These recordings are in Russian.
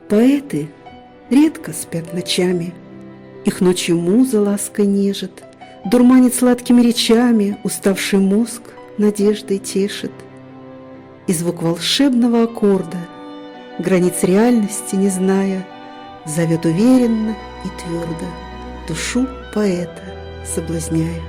Поэты редко спят ночами, их ночью муза лаской нежит, дурманит сладкими речами, уставший мозг надеждой тешит. И звук волшебного аккорда, границ реальности не зная, зовет уверенно и твердо душу поэта соблазняя.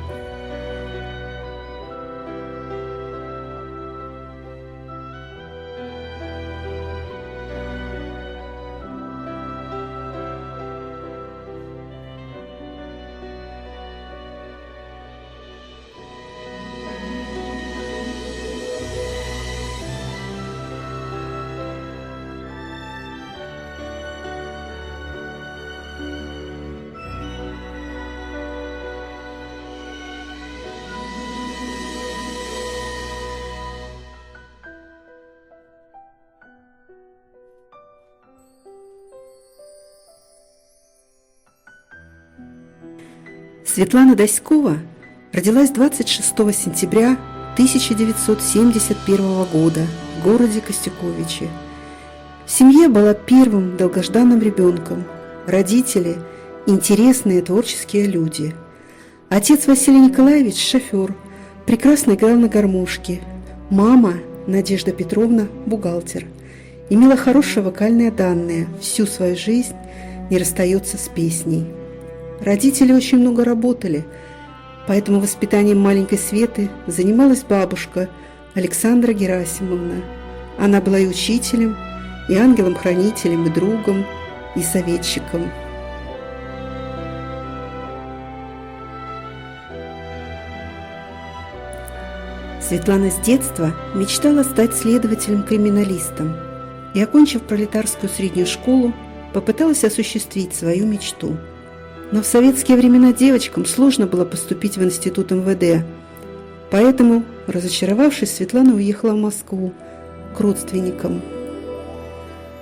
Светлана Доськова родилась 26 сентября 1971 года в городе Костюковичи. В семье была первым долгожданным ребенком. Родители – интересные творческие люди. Отец Василий Николаевич – шофер, прекрасно играл на гармошке. Мама Надежда Петровна – бухгалтер. Имела хорошие вокальные данные, всю свою жизнь не расстается с песней. Родители очень много работали, поэтому воспитанием маленькой Светы занималась бабушка Александра Герасимовна. Она была и учителем, и ангелом-хранителем, и другом, и советчиком. Светлана с детства мечтала стать следователем-криминалистом и, окончив пролетарскую среднюю школу, попыталась осуществить свою мечту. Но в советские времена девочкам сложно было поступить в институт МВД. Поэтому, разочаровавшись, Светлана уехала в Москву к родственникам.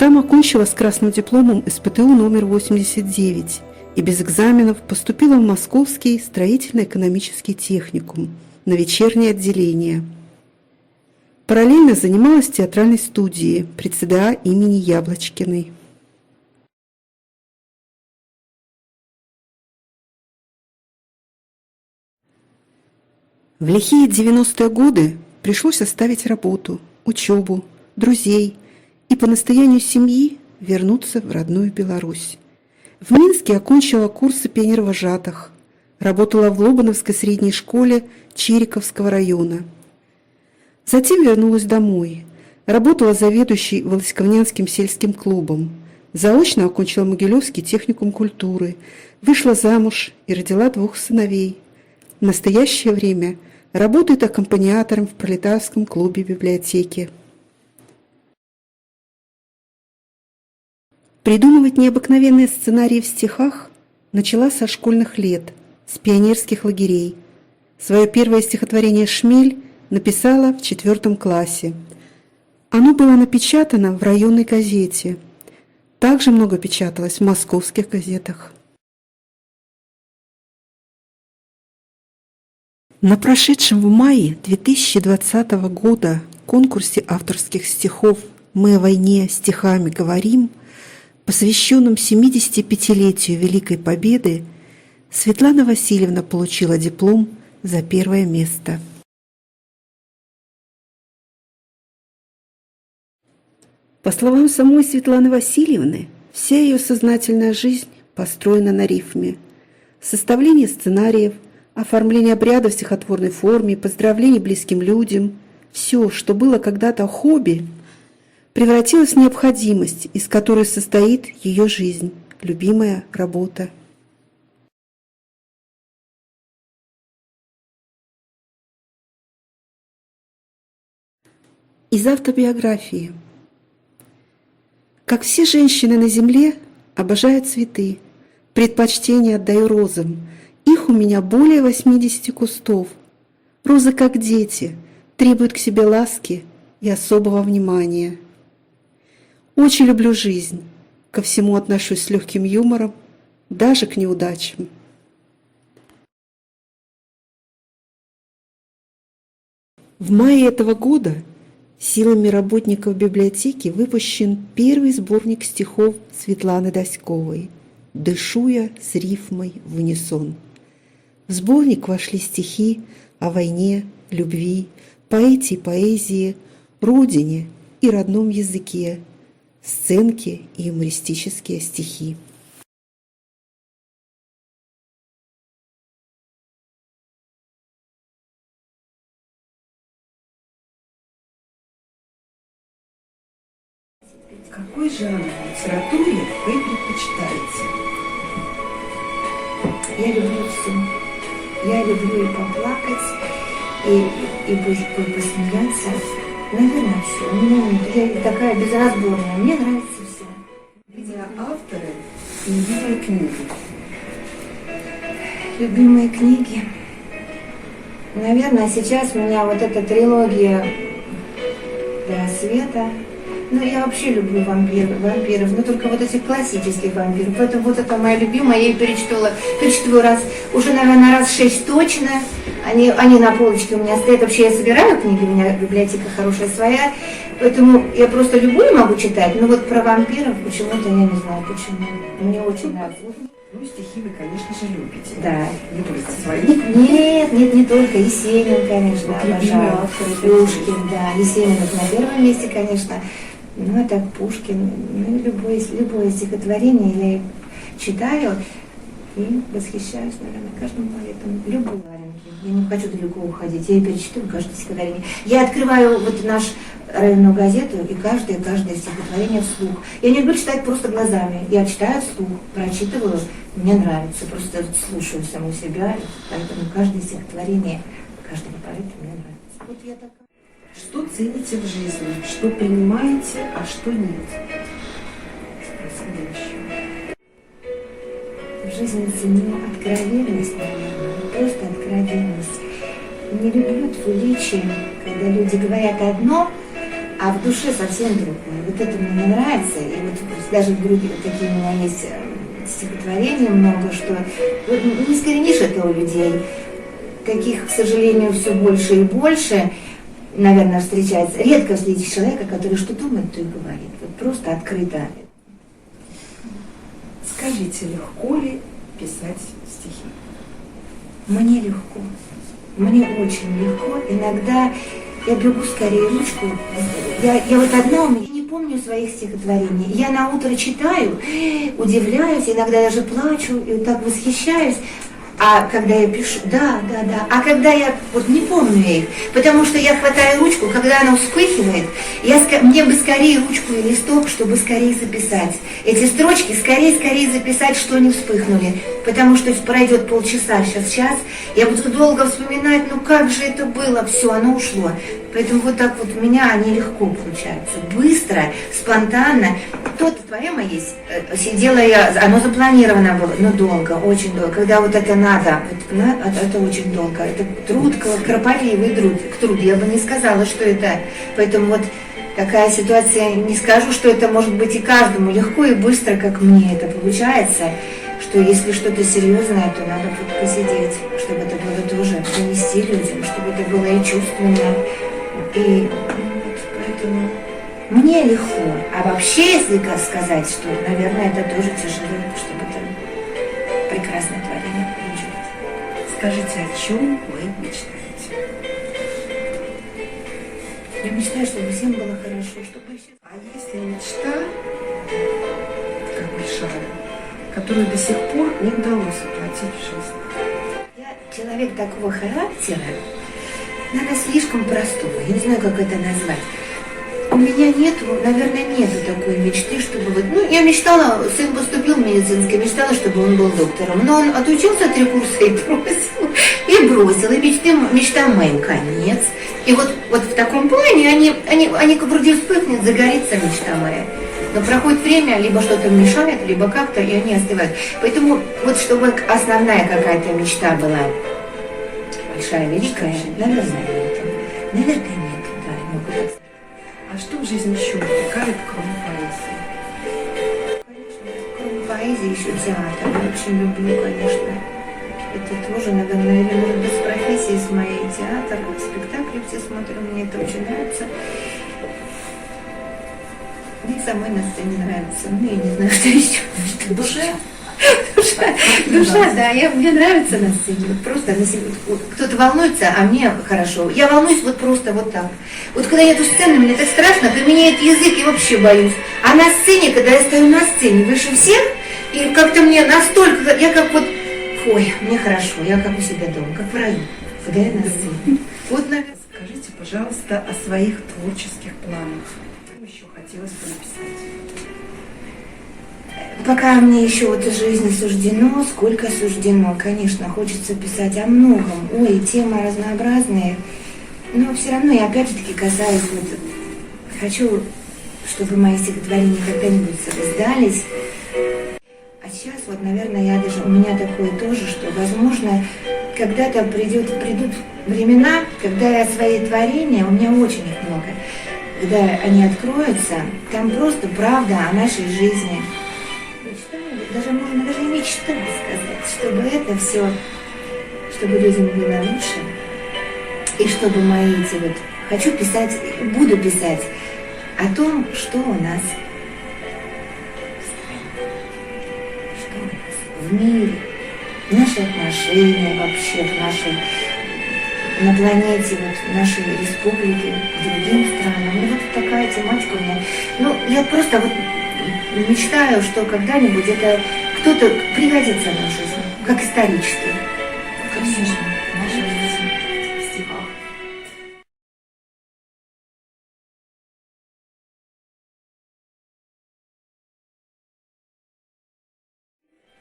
Там окончила с красным дипломом СПТУ номер 89 и без экзаменов поступила в Московский строительно-экономический техникум на вечернее отделение. Параллельно занималась в театральной студии при ЦДА имени Яблочкиной. В лихие 90-е годы пришлось оставить работу, учебу, друзей и по настоянию семьи вернуться в родную Беларусь. В Минске окончила курсы пионервожатых, работала в Лобановской средней школе Чириковского района. Затем вернулась домой, работала заведующей Волосковнянским сельским клубом, заочно окончила Могилевский техникум культуры, вышла замуж и родила 2 сыновей. В настоящее время работает аккомпаниатором в пролетарском клубе библиотеки. Придумывать необыкновенные сценарии в стихах начала со школьных лет, с пионерских лагерей. Свое первое стихотворение «Шмель» написала в 4 классе. Оно было напечатано в районной газете. Также много печаталось в московских газетах. На прошедшем в мае 2020 года конкурсе авторских стихов «Мы о войне стихами говорим», посвященном 75-летию Великой Победы, Светлана Васильевна получила диплом за 1 место. По словам самой Светланы Васильевны, вся ее сознательная жизнь построена на рифме. Составление сценариев, оформление обрядов в стихотворной форме, поздравления близким людям – все, что было когда-то хобби, превратилось в необходимость, из которой состоит ее жизнь, любимая работа. Из автобиографии. Как все женщины на земле, обожаю цветы, предпочтение отдаю розам. Их у меня более 80 кустов. Розы, как дети, требуют к себе ласки и особого внимания. Очень люблю жизнь, ко всему отношусь с легким юмором, даже к неудачам. В мае этого года Силами работников библиотеки выпущен первый сборник стихов Светланы Доськовой «Дышу я с рифмой в унисон». В сборник вошли стихи о войне, любви, поэте и поэзии, родине и родном языке, сценки и юмористические стихи. Какой жанр литературы вы предпочитаете? Я люблю все. Я люблю и поплакать, и посмеяться. Наверное, все. Я такая безразборная. Мне нравится все. Где авторы и любимые книги? Любимые книги. Наверное, сейчас у меня вот эта трилогия «До рассвета». Ну, я вообще люблю вампиров, но только вот этих классических вампиров. Поэтому вот это моя любимая, я ее перечитываю раз, уже, наверное, раз 6 точно. Они на полочке у меня стоят. Вообще я собираю книги, у меня библиотека хорошая своя. Поэтому я просто любую могу читать, но вот про вампиров почему-то я не знаю почему. Мне очень нравится. Ну, стихи вы, конечно же, любите. Да. Не только свои. Нет, не только. Есенин, конечно, вот обожаю. Пушкин, да. Есенин на первом месте, конечно. Ну, а так Пушкин, ну, любое стихотворение я читаю и восхищаюсь, наверное, каждым поэтом. Любой Ларинки. Я не хочу далеко уходить, я перечитываю каждое стихотворение. Я открываю вот наш районную газету и каждое стихотворение вслух. Я не люблю читать просто глазами, я читаю вслух, прочитываю, мне нравится, просто слушаю саму себя, поэтому каждое стихотворение каждого поэта мне нравится. Вот я такая. Что цените в жизни, что принимаете, а что нет? В жизни ценю откровенность, наверное, просто откровенность. Не люблю двуличие, когда люди говорят одно, а в душе совсем другое. Вот это мне не нравится. И вот даже в группе такие у меня есть стихотворения много, что не искоренишь это у людей. Таких, к сожалению, все больше и больше. Наверное, встречается. Редко встретишь человека, который что думает, то и говорит. Вот просто открыто. Скажите, легко ли писать стихи? Мне легко. Мне очень легко. Иногда я бегу скорее ручку. Я вот одна у меня не помню своих стихотворений. Я на утро читаю, удивляюсь, иногда даже плачу и так восхищаюсь. А когда я пишу, да. А когда я вот не помню их, потому что я хватаю ручку, когда она вспыхивает, мне бы скорее ручку и листок, чтобы скорее записать. Эти строчки скорее записать, что они вспыхнули. Потому что пройдет полчаса, сейчас час, я буду долго вспоминать, ну как же это было, все, оно ушло. Поэтому вот так вот у меня они легко получаются. Быстро, спонтанно. Тут поэма есть. Сидела я, оно запланировано было, но долго, очень долго. Когда вот это надо, это очень долго. Это труд, кропотливый труд. Я бы не сказала, что это. Поэтому вот такая ситуация, не скажу, что это может быть и каждому легко и быстро, как мне это получается. Что если что-то серьезное, то надо вот посидеть, чтобы это было тоже донести людям, чтобы это было и чувственно. И вот поэтому мне легко. А вообще, если сказать, что, наверное, это тоже тяжело, чтобы это прекрасное творение получилось. Скажите, о чем вы мечтаете? Я мечтаю, чтобы всем было хорошо, чтобы все... А если мечта, как большая, которую до сих пор не удалось воплотить в жизнь? Я человек такого характера, наверное, слишком простого. Я не знаю, как это назвать. У меня наверное, нету такой мечты, чтобы вот... Ну, я мечтала, сын поступил в медицинское, мечтала, чтобы он был доктором. Но он отучился 3 курса и бросил. И мечтам моим конец. И вот в таком плане они вроде вспыхнут, загорится мечта моя. Но проходит время, либо что-то мешает, либо как-то, и они остывают. Поэтому вот чтобы основная какая-то мечта была большая, великая, наверное, нет. Наверное, нет, да, я могу так сказать. А что в жизни еще увлекает, кроме поэзии? Конечно, кроме поэзии еще театр. Я очень люблю, конечно. Это тоже, наверное, или может быть с профессией, с моей театр. Спектакли все смотрю, мне это очень нравится. самой на сцене нравится. Ну, я не знаю, что еще. В душе? Душа, да, мне нравится на сцене. Вот просто вот кто-то волнуется, а мне хорошо. Я волнуюсь вот просто вот так. Вот когда я эту сцену, мне так страшно, поменяет язык, и вообще боюсь. А на сцене, когда я стою на сцене выше всех, и как-то мне настолько, я как вот, ой, мне хорошо, я как у себя дома, как в раю, когда я на сцене. Вот, наверное. Скажите, пожалуйста, о своих творческих планах. Что еще хотелось бы написать? Пока мне еще вот из жизни суждено, сколько суждено, конечно, хочется писать о многом. Ой, темы разнообразные, но все равно я опять же таки касаюсь, вот, хочу, чтобы мои стихотворения когда-нибудь издались. А сейчас вот, наверное, у меня такое тоже, что, возможно, когда-то придут времена, когда свои творения, у меня очень их много, когда они откроются, там просто правда о нашей жизни. Даже можно даже и мечту сказать, чтобы это все, чтобы людям было лучше, и чтобы мои эти вот, хочу писать, буду писать о том, что у нас в мире, наши отношения вообще на планете, вот, в нашей республике, к другим странам. Ну вот такая тематика у меня. Ну, я просто вот мечтаю, что когда-нибудь это кто-то пригодится в нашу жизнь, как исторически. Конечно, наша жизнь в стихах.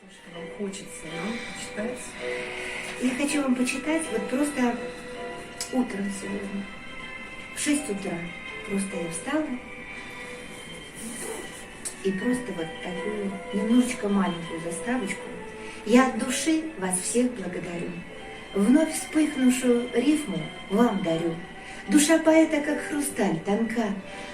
То, что вам хочется нам почитать. Я хочу вам почитать вот просто утром сегодня, в 6 утра. Просто я встала и просто вот такую немножечко маленькую заставочку. Я от души вас всех благодарю. Вновь вспыхнувшую рифму вам дарю. Душа поэта, как хрусталь, тонка.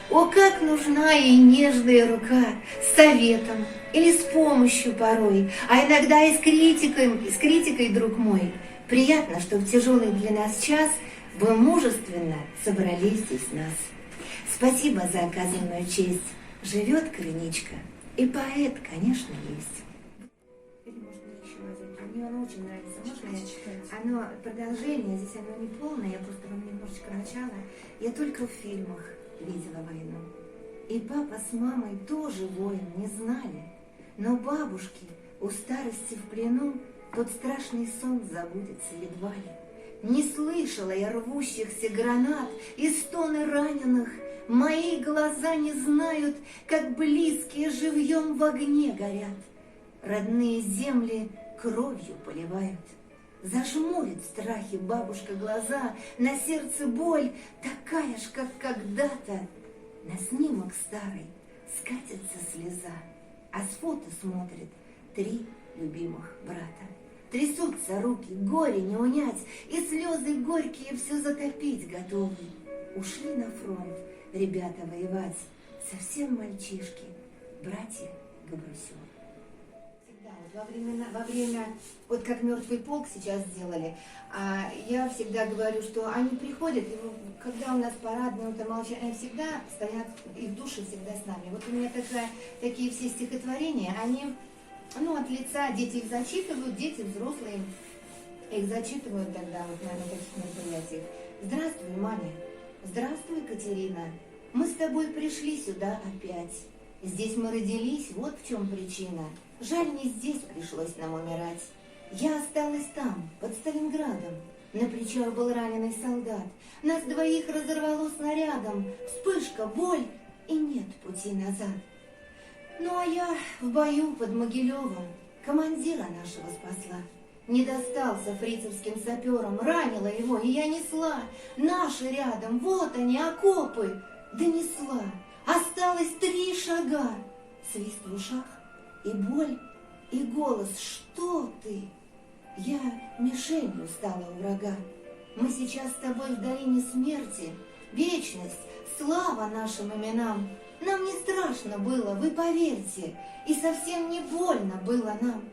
О, как нужна ей нежная рука, с советом или с помощью порой, а иногда и с критикой, друг мой. Приятно, что в тяжелый для нас час вы мужественно собрались здесь нас. Спасибо за оказанную честь. Живет Криничка, и поэт, конечно, есть. Или, может, мне еще разок? Мне оно очень нравится. Можно я читаю? Оно продолжение, здесь оно не полное, я просто вам немножечко начало. Я только в фильмах видела войну. И папа с мамой тоже войн не знали. Но бабушки у старости в плену тот страшный сон забудется едва ли. Не слышала я рвущихся гранат и стоны раненых. Мои глаза не знают, как близкие живьем в огне горят. Родные земли кровью поливают. Зажмурит в страхе бабушка глаза, на сердце боль, такая ж, как когда-то. На снимок старый скатится слеза, а с фото смотрит 3 любимых брата. Трясутся руки, горе не унять, и слезы горькие все затопить готовы. Ушли на фронт ребята воевать, совсем мальчишки, братья Габрусевы. Всегда вот во время, вот как «Мертвый полк» сейчас сделали, я всегда говорю, что они приходят, и когда у нас парад, минута молчания, они всегда стоят, их души всегда с нами. Вот у меня такие все стихотворения, они, от лица, дети их зачитывают, дети взрослые их зачитывают тогда вот на таких мероприятиях. Здравствуй, Маня. Здравствуй, Катерина. Мы с тобой пришли сюда опять. Здесь мы родились, вот в чем причина. Жаль, не здесь пришлось нам умирать. Я осталась там, под Сталинградом. На плечах был раненый солдат. Нас двоих разорвало снарядом. Вспышка, боль, и нет пути назад. Ну а я в бою под Могилевым командира нашего спасла. Не достался фрицевским саперам, ранила его, и я несла. Наши рядом, вот они, окопы, донесла. Осталось 3 шага. Свист в ушах, и боль, и голос. Что ты? Я мишенью стала у врага. Мы сейчас с тобой в долине смерти. Вечность, слава нашим именам. Нам не страшно было, вы поверьте, и совсем не больно было нам.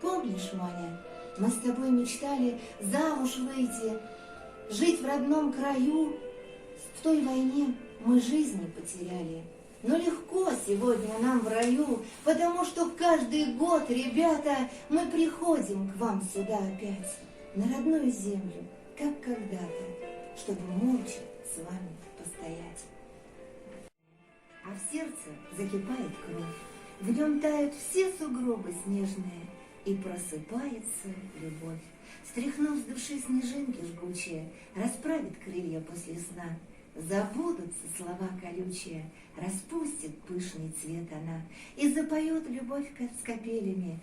Помнишь, Маня, мы с тобой мечтали замуж выйти, жить в родном краю. В той войне мы жизни потеряли. Но легко сегодня нам в раю, потому что каждый год, ребята, мы приходим к вам сюда опять, на родную землю, как когда-то, чтобы молча с вами постоять. А в сердце закипает кровь, в нем тают все сугробы снежные, и просыпается любовь. Стряхнув с души снежинки жгучие, расправит крылья после сна. Забудутся слова колючие, распустит пышный цвет она, и запоет любовь с капелями,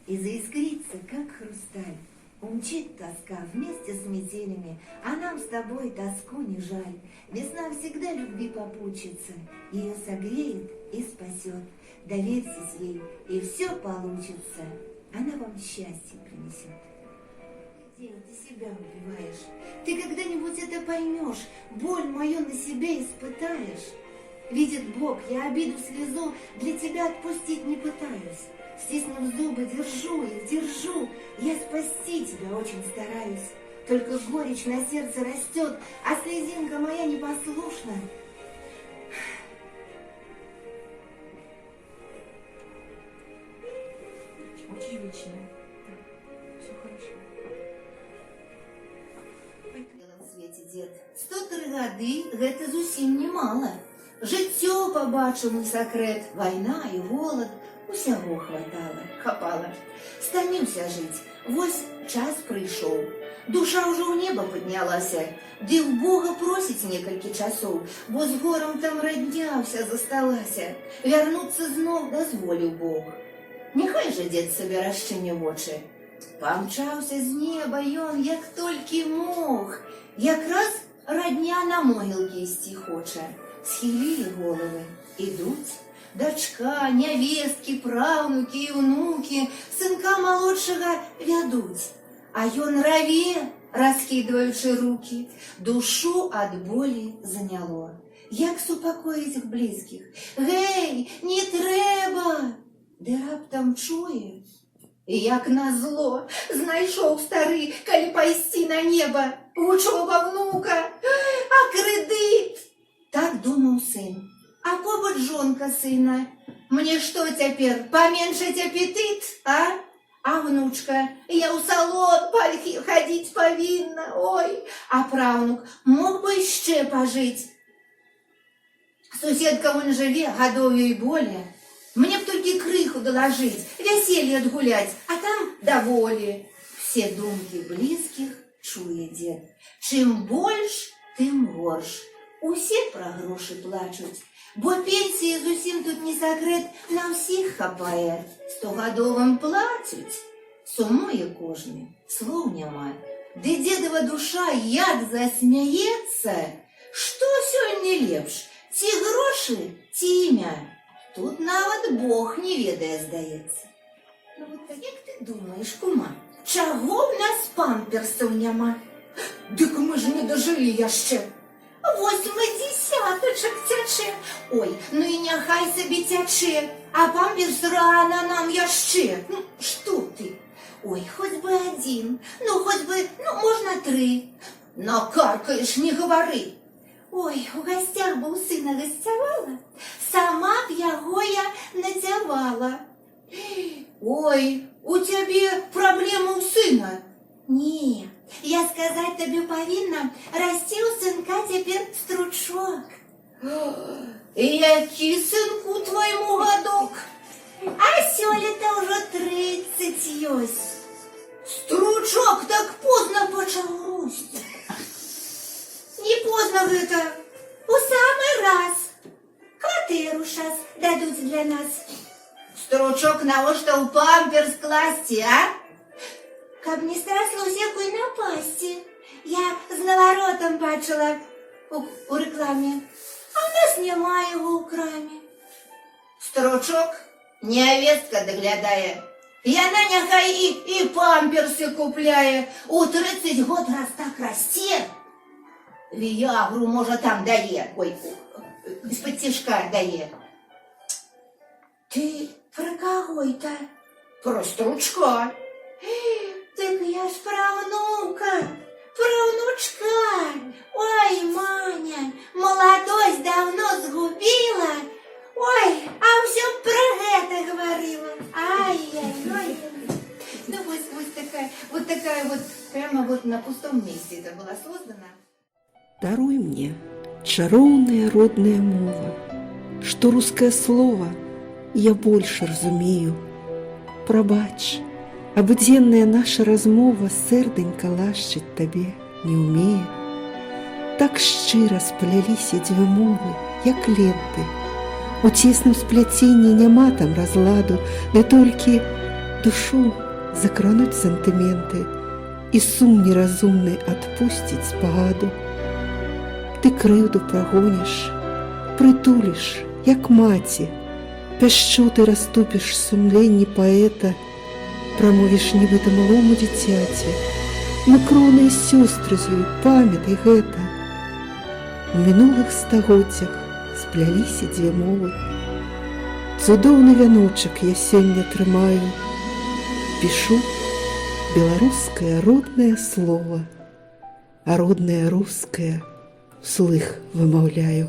и заискрится, как хрусталь. Умчит тоска вместе с метелями, а нам с тобой тоску не жаль. Весна всегда любви попутчица, ее согреет и спасет. Доверьтесь ей, и все получится, она вам счастье принесет. Где ты себя убиваешь? Ты когда-нибудь это поймешь, боль мою на себе испытаешь. Видит Бог, я обиду, слезу для тебя отпустить не пытаюсь. Стиснув зубы, держу их, держу. Я спасти тебя очень стараюсь. Только горечь на сердце растет, а слезинка моя непослушна. Очень вечная. Все хорошо. На свете, дед, 103 гады – гэта зусім немало. Жыццё побачыў сакрэт, вайна і голад, усяго хапала. Стаміўся жыць, вось час прыйшоў. Душа ўжо ў неба паднялася, ды ў Бога просіць некалькі часоў, бо з горам там радня ўся засталася. Вярнуцца зноў дазволіў Бог. Няхай жа дзед сабе расчыне вочы. Памчаўся з неба ён, як толькі мог. Якраз радня на могілкі ісці хоча. Схілілі головы, ідуць. Дачка, нявесткі, праўнукі і ўнукі сынка малодшага вядуць. А ён раве, раскідваючы рукі, душу ад болі заняло. Як супакоіць блізкіх? Гэй, не трэба! Ды раптам чуе, як назло знайшоў стары, калі пайсці на неба. Вучоба внука, а крэдыт! Так думаў сын. А побач жонка сына. Мне што цяпер, паменшаць апетыт, а? А внучка, я ў салон хадзіць павінна, ой. А праўнук мог бы яшчэ пажыць. Суседка вон жыве, гадоў ёй более. Мне б толькі крыху далажыць, вяселле адгуляць, а там даволі. Все думкі блізкіх чуе дзед. Чым больш, тым горш. Усе пра грошы плачуць, бо пенсіі зусім тут не сакрэт, на ўсіх хапае. 100гадовым плацяць. Сумуе кожны, слоў няма. Ды дзедава душа як засмяецца. Што сёння лепш, ці грошы, ці імя? Тут нават Бог не ведае, здаецца. Ну вот так, як ты думаеш, кума, чаго ў нас памперсаў няма? Дык мы ж не дажылі яшчэ. 8 дзесятачак цячэ. Ой, ну і няхай сабе цячэ, а памперс рана нам яшчэ. Ну, што ты? Ой, хоць бы 1, ну хоць бы, ну можна 3. Накаркаеш, не гавары. Ой, у гасцях бы у сына гасцявала, сама б яго я надзявала. Ой, у цябе праблема ў сына. Не, я сказаць табе павінна, расці ў сынка цяпер стручок. Які сынку твайму гадок? А сёлета ўжо 30 ёсць. Стручок так позна пачаў росці. Не позна гэта, у самы раз. Кватэру шас дадуць для нас. Стручок навошта ў памперс класці, а? Каб не страслося якой напасці. Я з наворотом бачила у рекламе, а у нас няма яго ў краме. Стручок нявестка даглядае. Яна няхай і памперсы купляе. У 30 год раз так расце. Віягру, можа, там дае. Ой, з-пад цішка дае. Ты про каго это? Про стручка. Так я ж про внука, про внучка. Ой, Маня, молодость давно сгубила. Ой, а ўсё пра гэта гаварыла. Ай-яй-яй. Ну вот такая вот, прямо вот на пустом месте это была создана. Даруй мне, чароўная родная мова, што рускае слово я больш разумею. Прабач, абыдзенная наша размова сэрденька лашчыць табе не ўмее. Так шчыра спляліся дзве мовы, як ленты. У цесным спляценні няма там разладу, ды толькі душу закрануць сантыменты і сум неразумны адпусціць спагаду. Ты крыўду прагоніш, прытуліш, як маці, пяшчоты раступіш сумленні паэта, прамовіш нібыта малому дзіцяці. Мы кроўныя сёстры з ёй, памятай гэта. У мінулых стагоддзях спляліся дзве мовы. Цудоўны вяночак я сёння трымаю. Пішу беларускае роднае слово, а роднае рускае вслых вымаўляю.